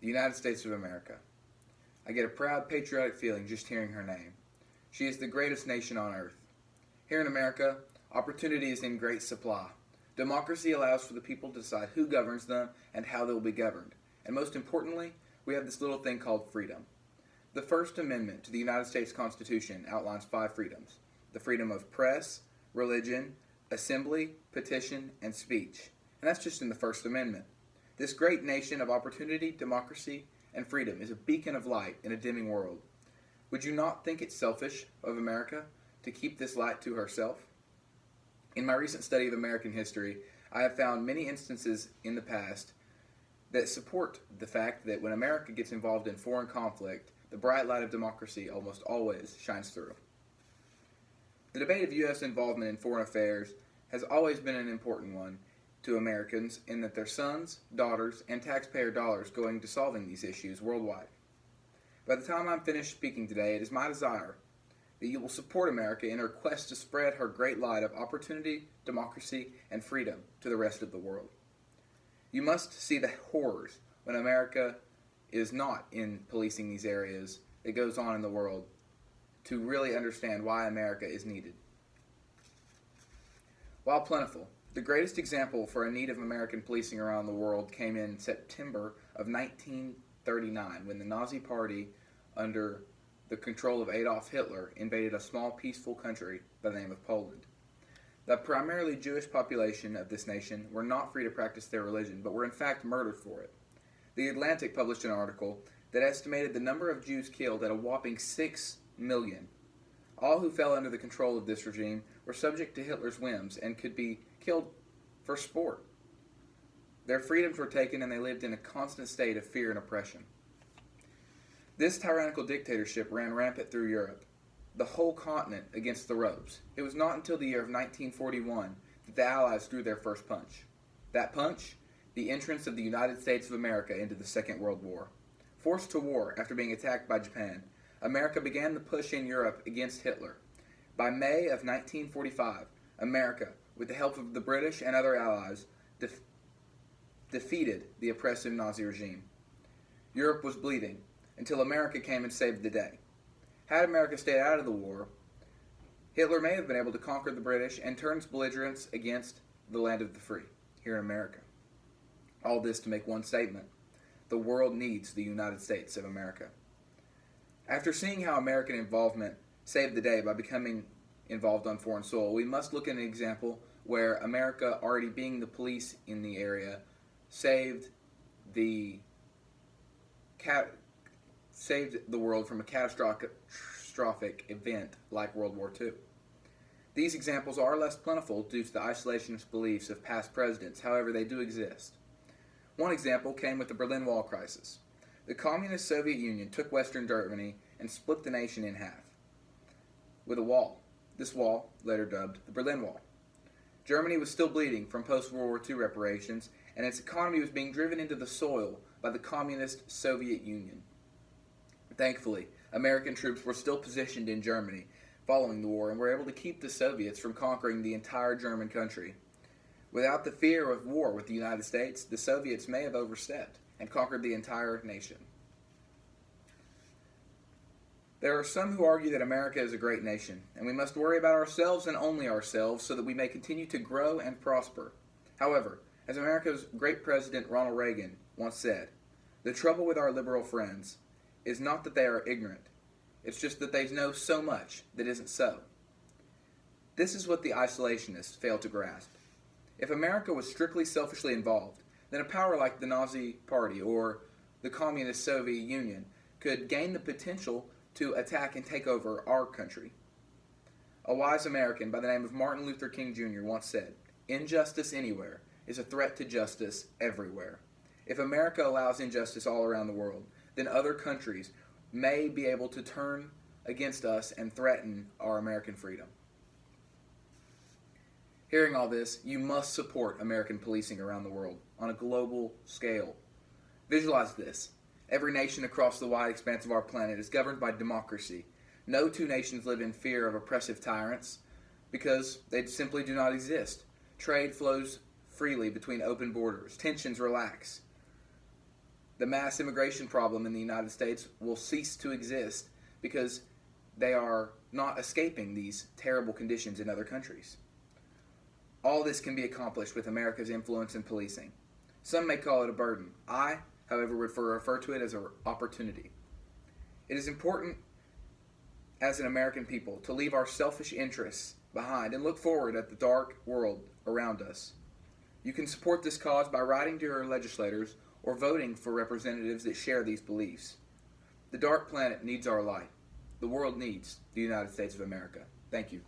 The United States of America. I get a proud, patriotic feeling just hearing her name. She is the greatest nation on earth. Here in America, opportunity is in great supply. Democracy allows for the people to decide who governs them and how they will be governed. And most importantly, we have this little thing called freedom. The First Amendment to the United States Constitution outlines 5 freedoms: the freedom of press, religion, assembly, petition, and speech. And that's just in the First Amendment. This great nation of opportunity, democracy, and freedom is a beacon of light in a dimming world. Would you not think it selfish of America to keep this light to herself? In my recent study of American history, I have found many instances in the past that support the fact that when America gets involved in foreign conflict, the bright light of democracy almost always shines through. The debate of U.S. involvement in foreign affairs has always been an important one to Americans in that their sons, daughters, and taxpayer dollars go into solving these issues worldwide. By the time I'm finished speaking today, it is my desire that you will support America in her quest to spread her great light of opportunity, democracy, and freedom to the rest of the world. You must see the horrors when America is not in policing these areas that goes on in the world to really understand why America is needed. While plentiful, the greatest example for a need of American policing around the world came in September of 1939 when the Nazi Party, under the control of Adolf Hitler, invaded a small peaceful country by the name of Poland. The primarily Jewish population of this nation were not free to practice their religion, but were in fact murdered for it. The Atlantic published an article that estimated the number of Jews killed at a whopping 6 million. All who fell under the control of this regime were subject to Hitler's whims and could be killed for sport. Their freedoms were taken and they lived in a constant state of fear and oppression. This tyrannical dictatorship ran rampant through Europe, the whole continent against the ropes. It was not until the year of 1941 that the Allies drew their first punch. That punch? The entrance of the United States of America into the Second World War. Forced to war after being attacked by Japan, America began the push in Europe against Hitler. By May of 1945, America, with the help of the British and other allies, defeated the oppressive Nazi regime. Europe was bleeding until America came and saved the day. Had America stayed out of the war, Hitler may have been able to conquer the British and turn its belligerents against the land of the free, here in America. All this to make one statement: the world needs the United States of America. After seeing how American involvement saved the day by becoming involved on foreign soil, we must look at an example where America, already being the police in the area, saved the world from a catastrophic event like World War II. These examples are less plentiful due to the isolationist beliefs of past presidents, however they do exist. One example came with the Berlin Wall crisis. The communist Soviet Union took Western Germany and split the nation in half with a wall. This wall, later dubbed the Berlin Wall. Germany was still bleeding from post-World War II reparations, and its economy was being driven into the soil by the communist Soviet Union. Thankfully, American troops were still positioned in Germany following the war and were able to keep the Soviets from conquering the entire German country. Without the fear of war with the United States, the Soviets may have overstepped and conquered the entire nation. There are some who argue that America is a great nation, and we must worry about ourselves and only ourselves so that we may continue to grow and prosper. However, as America's great president Ronald Reagan once said, the trouble with our liberal friends is not that they are ignorant, it's just that they know so much that isn't so. This is what the isolationists fail to grasp. If America was strictly selfishly involved, then a power like the Nazi Party or the Communist Soviet Union could gain the potential to attack and take over our country. A wise American by the name of Martin Luther King Jr. once said, "Injustice anywhere is a threat to justice everywhere." If America allows injustice all around the world, then other countries may be able to turn against us and threaten our American freedom. Hearing all this, you must support American policing around the world on a global scale. Visualize this. Every nation across the wide expanse of our planet is governed by democracy. No two nations live in fear of oppressive tyrants because they simply do not exist. Trade flows freely between open borders. Tensions relax. The mass immigration problem in the United States will cease to exist because they are not escaping these terrible conditions in other countries. All this can be accomplished with America's influence in policing. Some may call it a burden. I, however, would refer to it as an opportunity. It is important as an American people to leave our selfish interests behind and look forward at the dark world around us. You can support this cause by writing to your legislators or voting for representatives that share these beliefs. The dark planet needs our light. The world needs the United States of America. Thank you.